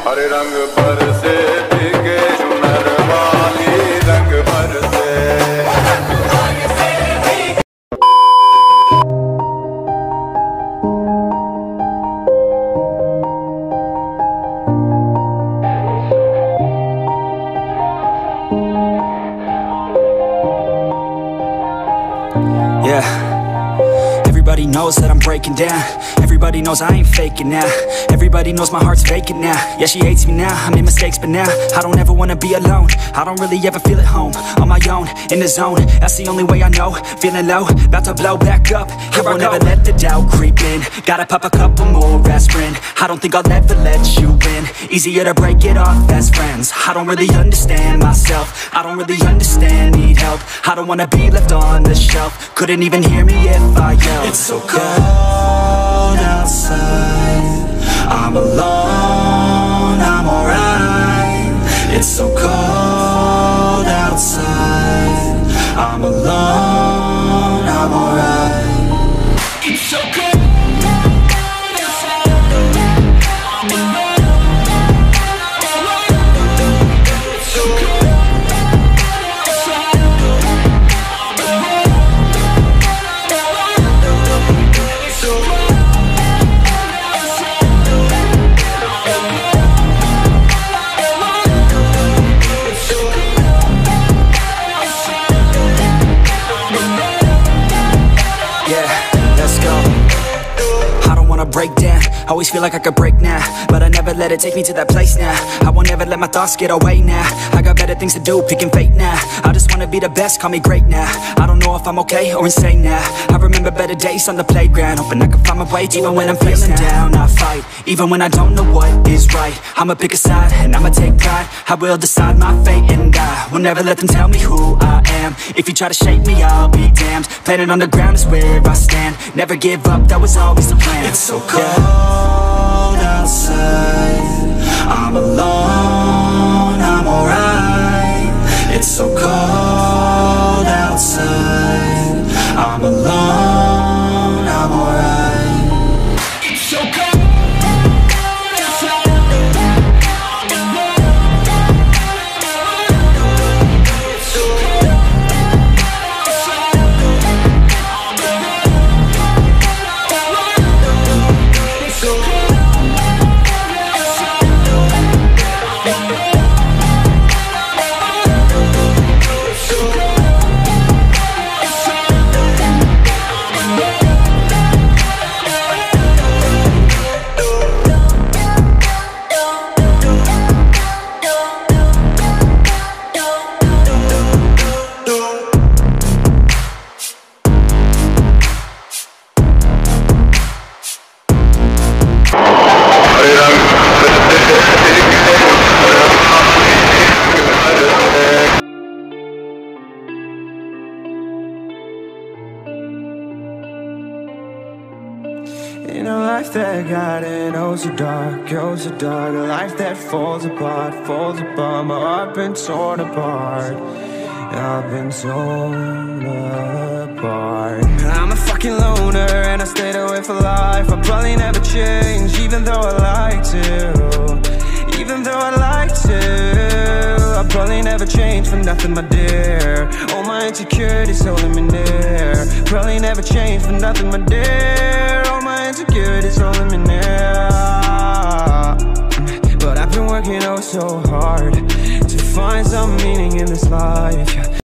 हरे रंग पर से भीगे चुनर वाली रंग भर से। Yeah. Everybody knows that I'm breaking down. Everybody knows I ain't faking now. Everybody knows my heart's vacant now. Yeah, she hates me now, I made mistakes but now I don't ever wanna be alone. I don't really ever feel at home. On my own, in the zone, that's the only way I know. Feeling low, about to blow back up. Here I won't ever let the doubt creep in. Gotta pop a couple more aspirin. I don't think I'll ever let you in. Easier to break it off best friends. I don't really understand myself. I don't really understand, need help. I don't wanna be left on the shelf. Couldn't even hear me if I yelled. It's so cold outside, I'm alone, I'm alright. It's so cold outside, I'm alone, I'm alright. It's so cold. Break down, always feel like I could break now, but I never let it take me to that place now. I won't ever let my thoughts get away now. I got better things to do, picking fate now. I just wanna be the best, call me great now. I don't know if I'm okay or insane now. I remember better days on the playground, hoping I can find my way even when I'm feeling down. I fight, even when I don't know what is right. I'ma pick a side, and I'ma take pride. I will decide my fate, and I will never let them tell me who I am. If you try to shake me, I'll be damned. Planet on the ground is where I stand. Never give up, that was always the plan. It's so cold outside, I'm alone, I'm alright. It's so cold outside, I'm alone, I'm alright. It's so cold. In a life that got it oh so dark, oh so dark. A life that falls apart, falls apart. My heart been torn apart, I've been torn apart. I'm a fucking loner and I stayed away for life. I'll probably never change, even though I'd like to. Even though I'd like to, I'll probably never change for nothing, my dear. All my insecurities holding me near. Probably never change for nothing, my dear. All my insecurities holding me near. But I've been working oh so hard to find some meaning in this life.